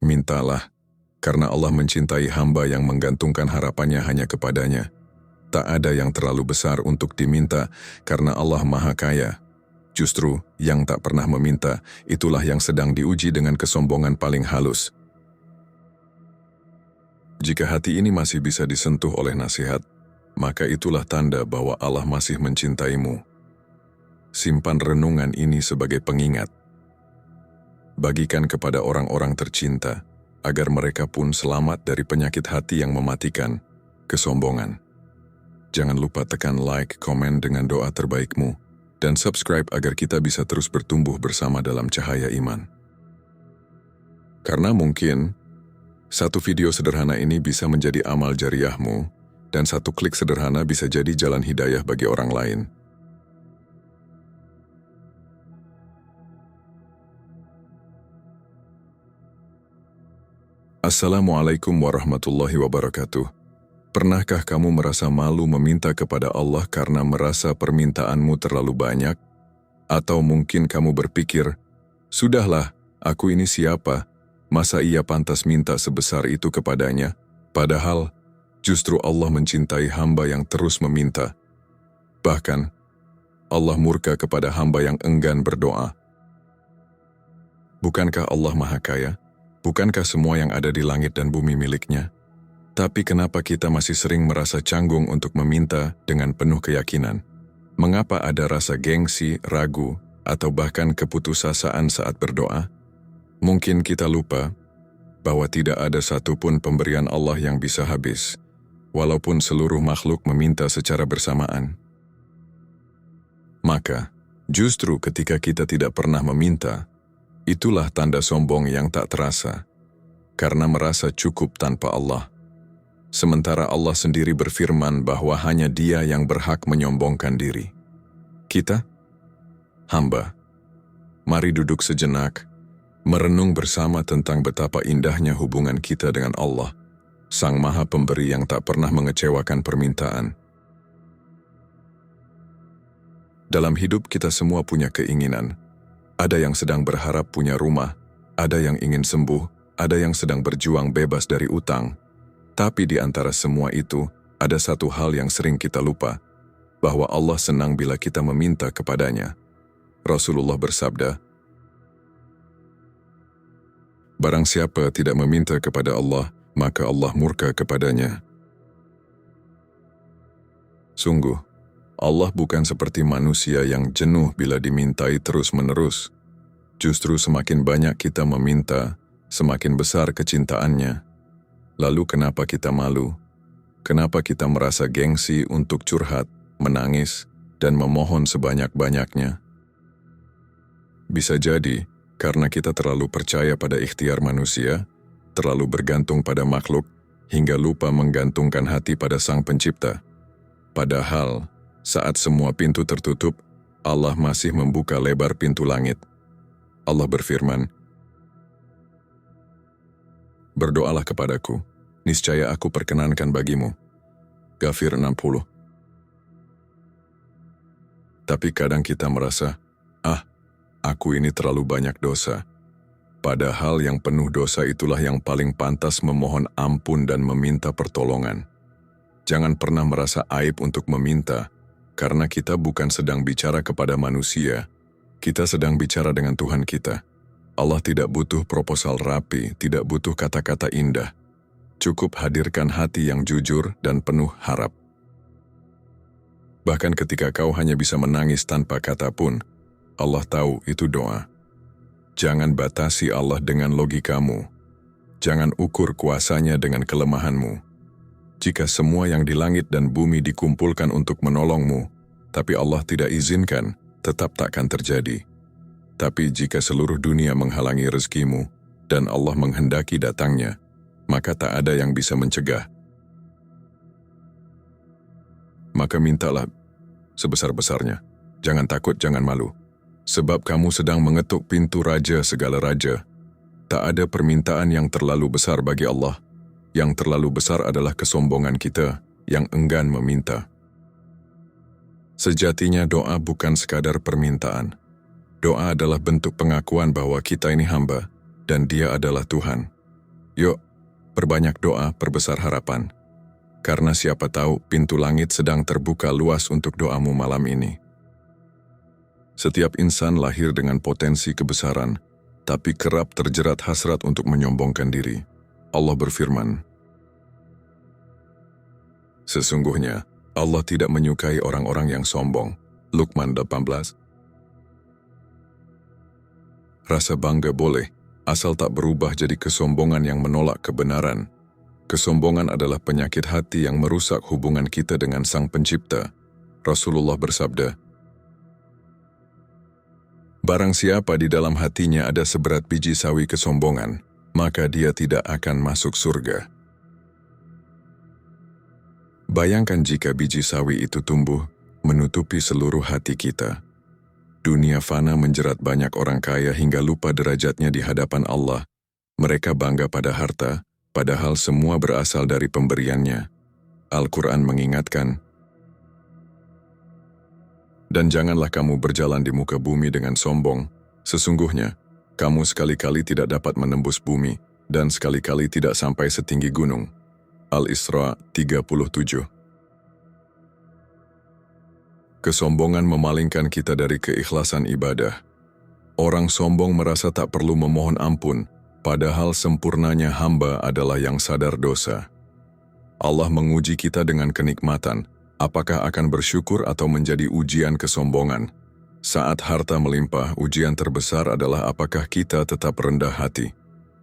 Mintalah, karena Allah mencintai hamba yang menggantungkan harapannya hanya kepadanya. Tak ada yang terlalu besar untuk diminta, karena Allah Maha Kaya. Justru, yang tak pernah meminta, itulah yang sedang diuji dengan kesombongan paling halus. Jika hati ini masih bisa disentuh oleh nasihat, maka itulah tanda bahwa Allah masih mencintaimu. Simpan renungan ini sebagai pengingat. Bagikan kepada orang-orang tercinta, agar mereka pun selamat dari penyakit hati yang mematikan, kesombongan. Jangan lupa tekan like, komen dengan doa terbaikmu, dan subscribe agar kita bisa terus bertumbuh bersama dalam cahaya iman. Karena mungkin, satu video sederhana ini bisa menjadi amal jariahmu, dan satu klik sederhana bisa jadi jalan hidayah bagi orang lain. Assalamualaikum warahmatullahi wabarakatuh. Pernahkah kamu merasa malu meminta kepada Allah karena merasa permintaanmu terlalu banyak? Atau mungkin kamu berpikir, "Sudahlah, aku ini siapa? Masa ia pantas minta sebesar itu kepadanya?" Padahal, justru Allah mencintai hamba yang terus meminta. Bahkan, Allah murka kepada hamba yang enggan berdoa. Bukankah Allah Maha Kaya? Bukankah semua yang ada di langit dan bumi miliknya? Tapi kenapa kita masih sering merasa canggung untuk meminta dengan penuh keyakinan? Mengapa ada rasa gengsi, ragu, atau bahkan keputusasaan saat berdoa? Mungkin kita lupa bahwa tidak ada satupun pemberian Allah yang bisa habis, walaupun seluruh makhluk meminta secara bersamaan. Maka, justru ketika kita tidak pernah meminta, itulah tanda sombong yang tak terasa, karena merasa cukup tanpa Allah. Sementara Allah sendiri berfirman bahwa hanya Dia yang berhak menyombongkan diri. Kita, hamba, mari duduk sejenak, merenung bersama tentang betapa indahnya hubungan kita dengan Allah, Sang Maha Pemberi yang tak pernah mengecewakan permintaan. Dalam hidup kita semua punya keinginan. Ada yang sedang berharap punya rumah, ada yang ingin sembuh, ada yang sedang berjuang bebas dari utang. Tapi di antara semua itu, ada satu hal yang sering kita lupa, bahwa Allah senang bila kita meminta kepadanya. Rasulullah bersabda, "Barang siapa tidak meminta kepada Allah, maka Allah murka kepadanya." Sungguh, Allah bukan seperti manusia yang jenuh bila dimintai terus-menerus. Justru semakin banyak kita meminta, semakin besar kecintaannya. Lalu kenapa kita malu? Kenapa kita merasa gengsi untuk curhat, menangis, dan memohon sebanyak-banyaknya? Bisa jadi karena kita terlalu percaya pada ikhtiar manusia, terlalu bergantung pada makhluk, hingga lupa menggantungkan hati pada Sang Pencipta. Padahal, saat semua pintu tertutup, Allah masih membuka lebar pintu langit. Allah berfirman, "Berdoalah kepadaku, niscaya aku perkenankan bagimu." Ghafir 60. Tapi kadang kita merasa, aku ini terlalu banyak dosa. Padahal yang penuh dosa itulah yang paling pantas memohon ampun dan meminta pertolongan. Jangan pernah merasa aib untuk meminta, karena kita bukan sedang bicara kepada manusia, kita sedang bicara dengan Tuhan kita. Allah tidak butuh proposal rapi, tidak butuh kata-kata indah. Cukup hadirkan hati yang jujur dan penuh harap. Bahkan ketika kau hanya bisa menangis tanpa kata pun, Allah tahu itu doa. Jangan batasi Allah dengan logikamu. Jangan ukur kuasanya dengan kelemahanmu. Jika semua yang di langit dan bumi dikumpulkan untuk menolongmu, tapi Allah tidak izinkan, tetap takkan terjadi. Tapi jika seluruh dunia menghalangi rezekimu, dan Allah menghendaki datangnya, maka tak ada yang bisa mencegah. Maka mintalah sebesar-besarnya. Jangan takut, jangan malu. Sebab kamu sedang mengetuk pintu Raja segala raja. Tak ada permintaan yang terlalu besar bagi Allah. Yang terlalu besar adalah kesombongan kita yang enggan meminta. Sejatinya doa bukan sekadar permintaan. Doa adalah bentuk pengakuan bahwa kita ini hamba dan Dia adalah Tuhan. Yuk, perbanyak doa, perbesar harapan. Karena siapa tahu pintu langit sedang terbuka luas untuk doamu malam ini. Setiap insan lahir dengan potensi kebesaran, tapi kerap terjerat hasrat untuk menyombongkan diri. Allah berfirman, sesungguhnya Allah tidak menyukai orang-orang yang sombong. Luqman 18. Rasa bangga boleh, asal tak berubah jadi kesombongan yang menolak kebenaran. Kesombongan adalah penyakit hati yang merusak hubungan kita dengan Sang Pencipta. Rasulullah bersabda, barang siapa di dalam hatinya ada seberat biji sawi kesombongan, maka dia tidak akan masuk surga. Bayangkan jika biji sawi itu tumbuh, menutupi seluruh hati kita. Dunia fana menjerat banyak orang kaya hingga lupa derajatnya di hadapan Allah. Mereka bangga pada harta, padahal semua berasal dari pemberiannya. Al-Quran mengingatkan, dan janganlah kamu berjalan di muka bumi dengan sombong. Sesungguhnya, kamu sekali-kali tidak dapat menembus bumi, dan sekali-kali tidak sampai setinggi gunung. Al-Isra 37. Kesombongan memalingkan kita dari keikhlasan ibadah. Orang sombong merasa tak perlu memohon ampun, padahal sempurnanya hamba adalah yang sadar dosa. Allah menguji kita dengan kenikmatan, apakah akan bersyukur atau menjadi ujian kesombongan. Saat harta melimpah, ujian terbesar adalah apakah kita tetap rendah hati.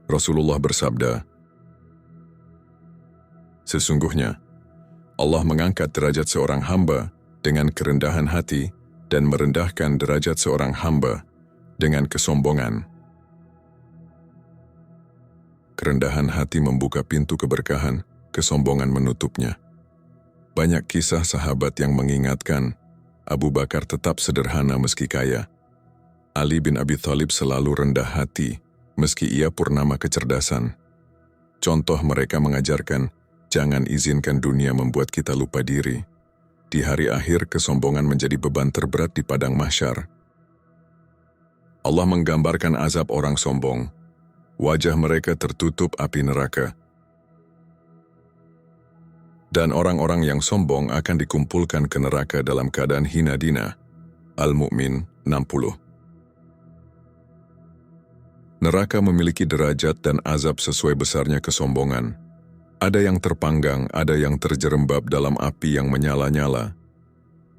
Rasulullah bersabda, sesungguhnya, Allah mengangkat derajat seorang hamba dengan kerendahan hati dan merendahkan derajat seorang hamba dengan kesombongan. Kerendahan hati membuka pintu keberkahan, kesombongan menutupnya. Banyak kisah sahabat yang mengingatkan, Abu Bakar tetap sederhana meski kaya. Ali bin Abi Thalib selalu rendah hati, meski ia purnama kecerdasan. Contoh mereka mengajarkan, jangan izinkan dunia membuat kita lupa diri. Di hari akhir, kesombongan menjadi beban terberat di padang mahsyar. Allah menggambarkan azab orang sombong. Wajah mereka tertutup api neraka. Dan orang-orang yang sombong akan dikumpulkan ke neraka dalam keadaan hina dina. Al-Mu'min 60. Neraka memiliki derajat dan azab sesuai besarnya kesombongan. Ada yang terpanggang, ada yang terjerembab dalam api yang menyala-nyala.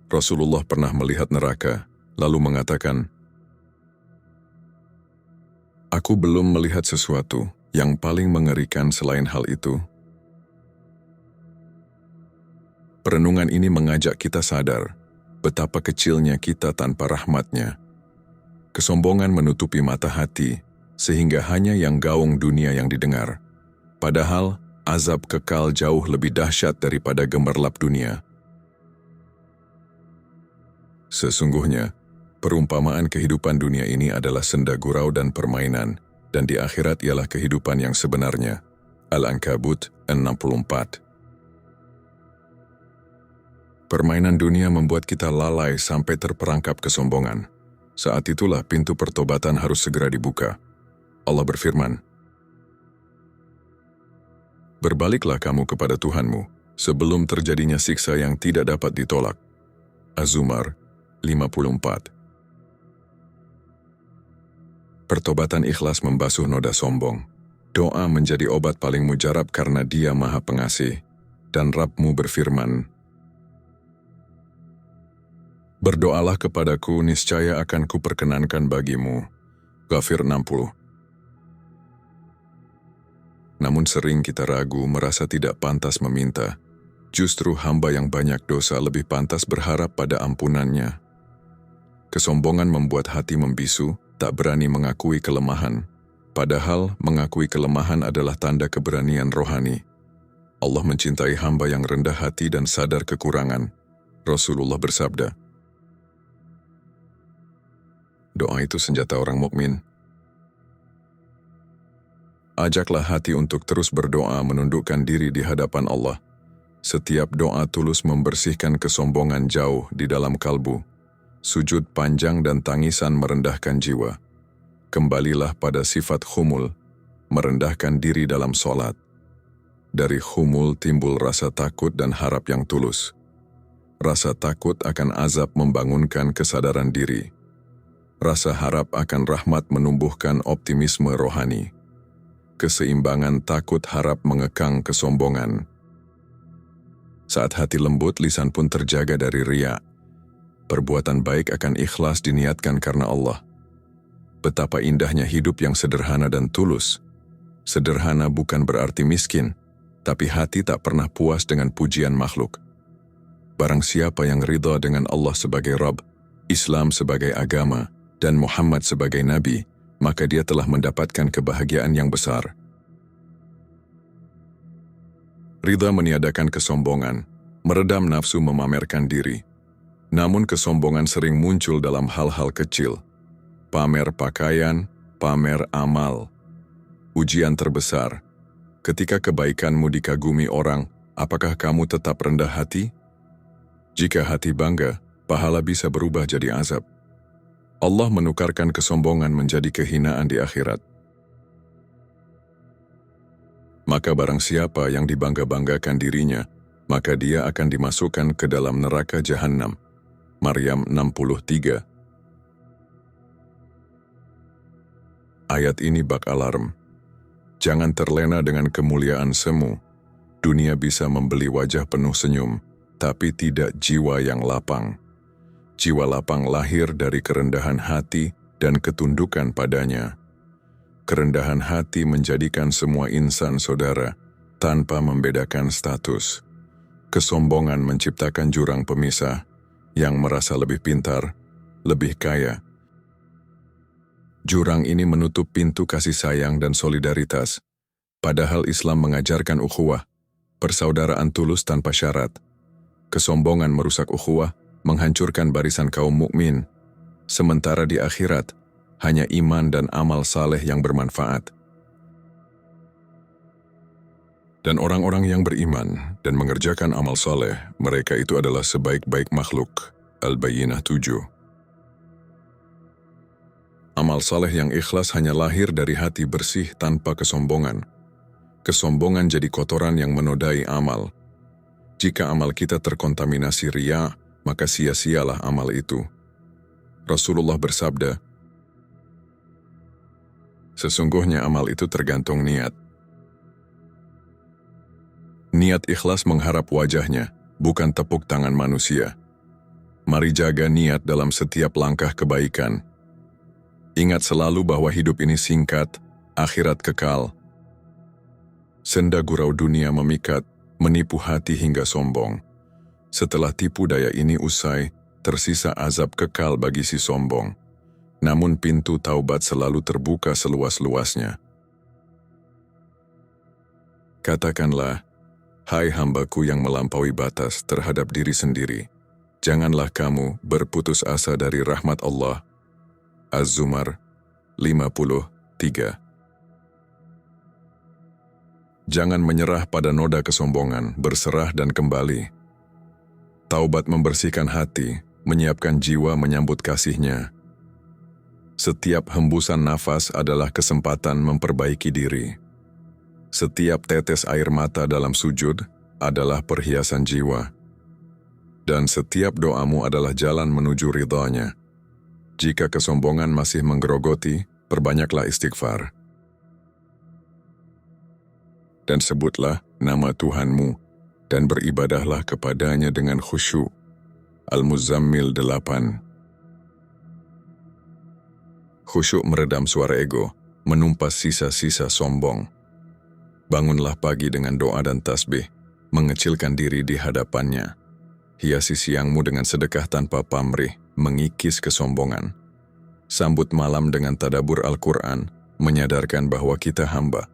Rasulullah pernah melihat neraka, lalu mengatakan, aku belum melihat sesuatu yang paling mengerikan selain hal itu. Perenungan ini mengajak kita sadar betapa kecilnya kita tanpa rahmatnya. Kesombongan menutupi mata hati, sehingga hanya yang gaung dunia yang didengar. Padahal, azab kekal jauh lebih dahsyat daripada gemerlap dunia. Sesungguhnya, perumpamaan kehidupan dunia ini adalah senda gurau dan permainan, dan di akhirat ialah kehidupan yang sebenarnya. Al-Ankabut 64. Permainan dunia membuat kita lalai sampai terperangkap kesombongan. Saat itulah pintu pertobatan harus segera dibuka. Allah berfirman, berbaliklah kamu kepada Tuhanmu sebelum terjadinya siksa yang tidak dapat ditolak. Az-Zumar 54. Pertobatan ikhlas membasuh noda sombong. Doa menjadi obat paling mujarab karena Dia Maha Pengasih. Dan Rabb-mu berfirman, berdoalah kepadaku, niscaya akan kuperkenankan bagimu. Ghafir 60. Namun sering kita ragu, merasa tidak pantas meminta. Justru hamba yang banyak dosa lebih pantas berharap pada ampunannya. Kesombongan membuat hati membisu, tak berani mengakui kelemahan. Padahal mengakui kelemahan adalah tanda keberanian rohani. Allah mencintai hamba yang rendah hati dan sadar kekurangan. Rasulullah bersabda, doa itu senjata orang mukmin. Ajaklah hati untuk terus berdoa menundukkan diri di hadapan Allah. Setiap doa tulus membersihkan kesombongan jauh di dalam kalbu. Sujud panjang dan tangisan merendahkan jiwa. Kembalilah pada sifat khumul. merendahkan diri dalam sholat. Dari khumul timbul rasa takut dan harap yang tulus. Rasa takut akan azab membangunkan kesadaran diri. Rasa harap akan rahmat menumbuhkan optimisme rohani. Keseimbangan takut harap mengekang kesombongan. Saat hati lembut, lisan pun terjaga dari riya. Perbuatan baik akan ikhlas diniatkan karena Allah. Betapa indahnya hidup yang sederhana dan tulus. Sederhana bukan berarti miskin, tapi hati tak pernah puas dengan pujian makhluk. Barang siapa yang ridha dengan Allah sebagai Rabb, Islam sebagai agama, dan Muhammad sebagai Nabi, maka dia telah mendapatkan kebahagiaan yang besar. Ridha meniadakan kesombongan, meredam nafsu memamerkan diri. Namun kesombongan sering muncul dalam hal-hal kecil. Pamer pakaian, pamer amal. Ujian terbesar. Ketika kebaikanmu dikagumi orang, apakah kamu tetap rendah hati? Jika hati bangga, pahala bisa berubah jadi azab. Allah menukarkan kesombongan menjadi kehinaan di akhirat. Maka barang siapa yang dibangga-banggakan dirinya, maka dia akan dimasukkan ke dalam neraka Jahannam. Maryam 63. Ayat ini bak alarm. Jangan terlena dengan kemuliaan semu. Dunia bisa membeli wajah penuh senyum, tapi tidak jiwa yang lapang. Jiwa lapang lahir dari kerendahan hati dan ketundukan padanya. Kerendahan hati menjadikan semua insan saudara, tanpa membedakan status. Kesombongan menciptakan jurang pemisah, yang merasa lebih pintar, lebih kaya. Jurang ini menutup pintu kasih sayang dan solidaritas, padahal Islam mengajarkan ukhuwah, persaudaraan tulus tanpa syarat. Kesombongan merusak ukhuwah, menghancurkan barisan kaum mukmin. Sementara di akhirat, hanya iman dan amal saleh yang bermanfaat. Dan orang-orang yang beriman dan mengerjakan amal saleh, mereka itu adalah sebaik-baik makhluk. Al-Bayyinah 7. Amal saleh yang ikhlas hanya lahir dari hati bersih tanpa kesombongan. Kesombongan jadi kotoran yang menodai amal. Jika amal kita terkontaminasi riya, maka sia-sialah amal itu. Rasulullah bersabda, sesungguhnya amal itu tergantung niat. Niat ikhlas mengharap wajahnya, bukan tepuk tangan manusia. Mari jaga niat dalam setiap langkah kebaikan. Ingat selalu bahwa hidup ini singkat, akhirat kekal. Senda gurau dunia memikat, menipu hati hingga sombong. Setelah tipu daya ini usai, tersisa azab kekal bagi si sombong. Namun pintu taubat selalu terbuka seluas-luasnya. Katakanlah, hai hambaku yang melampaui batas terhadap diri sendiri, janganlah kamu berputus asa dari rahmat Allah. Az-Zumar 53. Jangan menyerah pada noda kesombongan, berserah dan kembali. Taubat membersihkan hati, menyiapkan jiwa menyambut kasih-Nya. Setiap hembusan nafas adalah kesempatan memperbaiki diri. Setiap tetes air mata dalam sujud adalah perhiasan jiwa. Dan setiap doamu adalah jalan menuju ridha-Nya. Jika kesombongan masih menggerogoti, perbanyaklah istighfar. Dan sebutlah nama Tuhanmu, dan beribadahlah kepadanya dengan khusyuk. Al-Muzammil 8. Khusyuk meredam suara ego, menumpas sisa-sisa sombong. Bangunlah pagi dengan doa dan tasbih, mengecilkan diri di hadapannya. Hiasi siangmu dengan sedekah tanpa pamrih, mengikis kesombongan. Sambut malam dengan tadabur Al-Quran, menyadarkan bahwa kita hamba,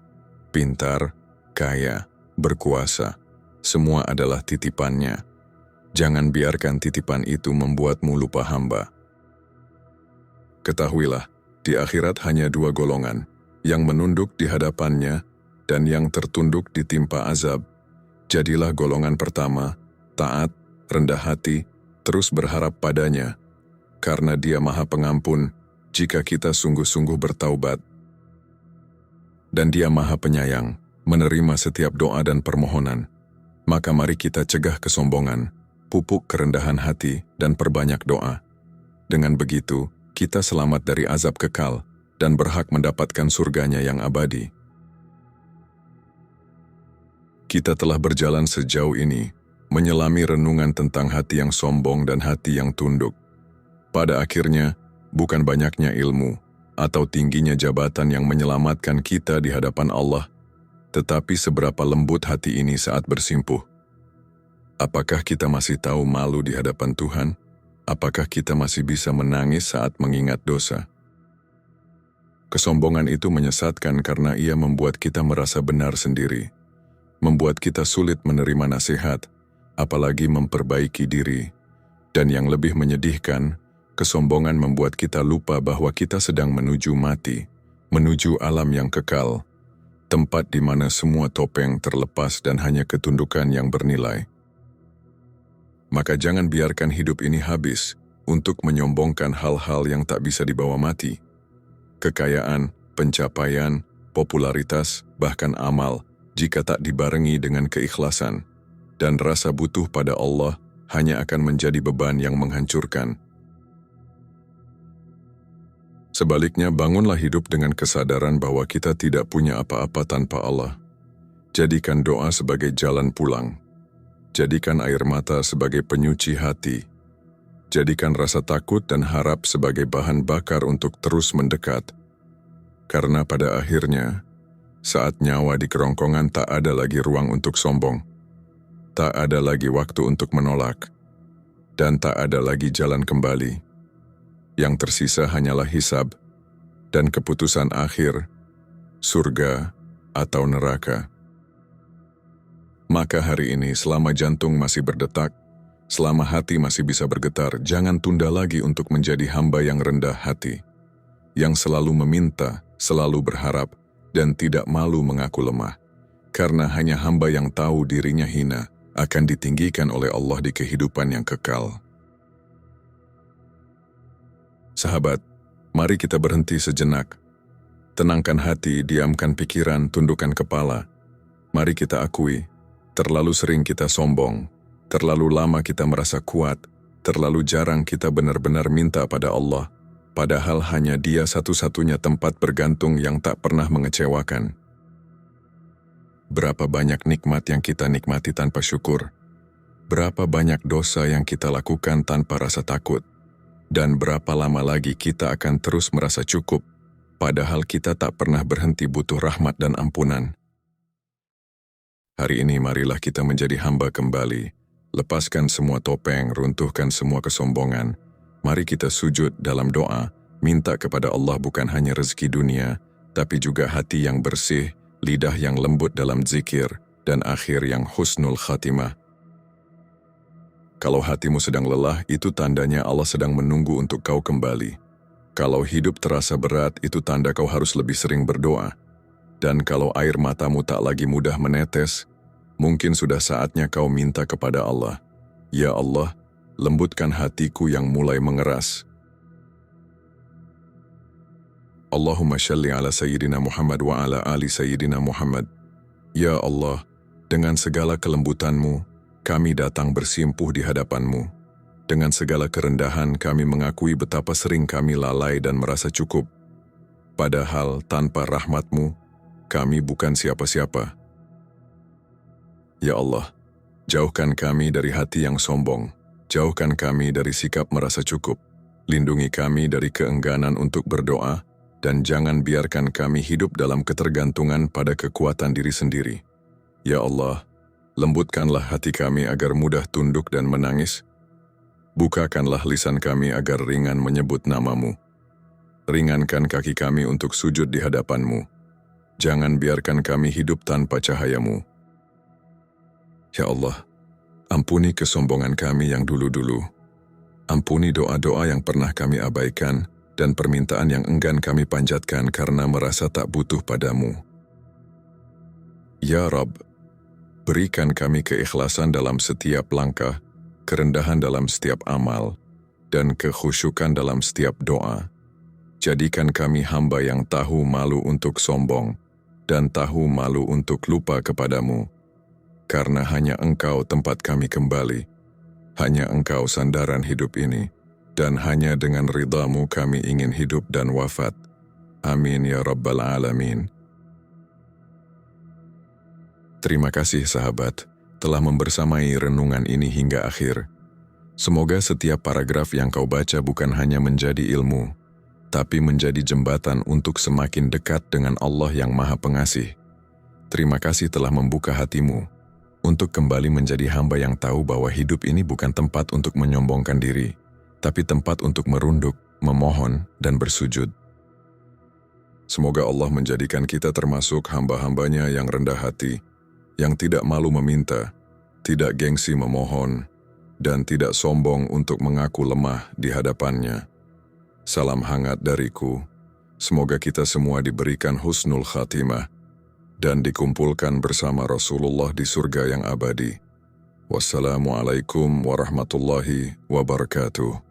pintar, kaya, berkuasa. Semua adalah titipannya. Jangan biarkan titipan itu membuatmu lupa hamba. Ketahuilah, di akhirat hanya dua golongan, yang menunduk di hadapannya dan yang tertunduk ditimpa azab. Jadilah golongan pertama, taat, rendah hati, terus berharap padanya, karena Dia Maha Pengampun jika kita sungguh-sungguh bertaubat. Dan Dia Maha Penyayang, menerima setiap doa dan permohonan. Maka mari kita cegah kesombongan, pupuk kerendahan hati, dan perbanyak doa. Dengan begitu, kita selamat dari azab kekal dan berhak mendapatkan surganya yang abadi. Kita telah berjalan sejauh ini, menyelami renungan tentang hati yang sombong dan hati yang tunduk. Pada akhirnya, bukan banyaknya ilmu atau tingginya jabatan yang menyelamatkan kita di hadapan Allah, tetapi seberapa lembut hati ini saat bersimpuh. Apakah kita masih tahu malu di hadapan Tuhan? Apakah kita masih bisa menangis saat mengingat dosa? Kesombongan itu menyesatkan karena ia membuat kita merasa benar sendiri, membuat kita sulit menerima nasihat, apalagi memperbaiki diri. Dan yang lebih menyedihkan, kesombongan membuat kita lupa bahwa kita sedang menuju mati, menuju alam yang kekal, tempat di mana semua topeng terlepas dan hanya ketundukan yang bernilai. Maka jangan biarkan hidup ini habis untuk menyombongkan hal-hal yang tak bisa dibawa mati. Kekayaan, pencapaian, popularitas, bahkan amal, jika tak dibarengi dengan keikhlasan dan rasa butuh pada Allah, hanya akan menjadi beban yang menghancurkan. Sebaliknya, bangunlah hidup dengan kesadaran bahwa kita tidak punya apa-apa tanpa Allah. Jadikan doa sebagai jalan pulang. Jadikan air mata sebagai penyuci hati. Jadikan rasa takut dan harap sebagai bahan bakar untuk terus mendekat. Karena pada akhirnya, saat nyawa di kerongkongan tak ada lagi ruang untuk sombong. Tak ada lagi waktu untuk menolak. Dan tak ada lagi jalan kembali. Yang tersisa hanyalah hisab dan keputusan akhir, surga atau neraka. Maka hari ini, selama jantung masih berdetak, selama hati masih bisa bergetar, jangan tunda lagi untuk menjadi hamba yang rendah hati, yang selalu meminta, selalu berharap, dan tidak malu mengaku lemah. Karena hanya hamba yang tahu dirinya hina akan ditinggikan oleh Allah di kehidupan yang kekal. Sahabat, mari kita berhenti sejenak. Tenangkan hati, diamkan pikiran, tundukkan kepala. Mari kita akui, terlalu sering kita sombong, terlalu lama kita merasa kuat, terlalu jarang kita benar-benar minta pada Allah, padahal hanya Dia satu-satunya tempat bergantung yang tak pernah mengecewakan. Berapa banyak nikmat yang kita nikmati tanpa syukur, berapa banyak dosa yang kita lakukan tanpa rasa takut, dan berapa lama lagi kita akan terus merasa cukup, padahal kita tak pernah berhenti butuh rahmat dan ampunan. Hari ini marilah kita menjadi hamba kembali, lepaskan semua topeng, runtuhkan semua kesombongan. Mari kita sujud dalam doa, minta kepada Allah bukan hanya rezeki dunia, tapi juga hati yang bersih, lidah yang lembut dalam zikir, dan akhir yang husnul khatimah. Kalau hatimu sedang lelah, itu tandanya Allah sedang menunggu untuk kau kembali. Kalau hidup terasa berat, itu tanda kau harus lebih sering berdoa. Dan kalau air matamu tak lagi mudah menetes, mungkin sudah saatnya kau minta kepada Allah. Ya Allah, lembutkan hatiku yang mulai mengeras. Allahumma shalli ala Sayyidina Muhammad wa ala ali Sayyidina Muhammad. Ya Allah, dengan segala kelembutan-Mu, kami datang bersimpuh di hadapan-Mu. Dengan segala kerendahan kami mengakui betapa sering kami lalai dan merasa cukup. Padahal tanpa rahmat-Mu, kami bukan siapa-siapa. Ya Allah, jauhkan kami dari hati yang sombong. Jauhkan kami dari sikap merasa cukup. Lindungi kami dari keengganan untuk berdoa, dan jangan biarkan kami hidup dalam ketergantungan pada kekuatan diri sendiri. Ya Allah, lembutkanlah hati kami agar mudah tunduk dan menangis. Bukakanlah lisan kami agar ringan menyebut nama-Mu. Ringankan kaki kami untuk sujud di hadapan-Mu. Jangan biarkan kami hidup tanpa cahaya-Mu. Ya Allah, ampuni kesombongan kami yang dulu-dulu. Ampuni doa-doa yang pernah kami abaikan dan permintaan yang enggan kami panjatkan karena merasa tak butuh pada-Mu. Ya Rabb, berikan kami keikhlasan dalam setiap langkah, kerendahan dalam setiap amal, dan kekhusyukan dalam setiap doa. Jadikan kami hamba yang tahu malu untuk sombong, dan tahu malu untuk lupa kepadamu. Karena hanya Engkau tempat kami kembali, hanya Engkau sandaran hidup ini, dan hanya dengan ridha-Mu kami ingin hidup dan wafat. Amin ya Rabbal Alamin. Terima kasih sahabat, telah membersamai renungan ini hingga akhir. Semoga setiap paragraf yang kau baca bukan hanya menjadi ilmu, tapi menjadi jembatan untuk semakin dekat dengan Allah yang Maha Pengasih. Terima kasih telah membuka hatimu untuk kembali menjadi hamba yang tahu bahwa hidup ini bukan tempat untuk menyombongkan diri, tapi tempat untuk merunduk, memohon, dan bersujud. Semoga Allah menjadikan kita termasuk hamba-hambanya yang rendah hati, yang tidak malu meminta, tidak gengsi memohon, dan tidak sombong untuk mengaku lemah di hadapannya. Salam hangat dariku, semoga kita semua diberikan husnul khatimah, dan dikumpulkan bersama Rasulullah di surga yang abadi. Wassalamualaikum warahmatullahi wabarakatuh.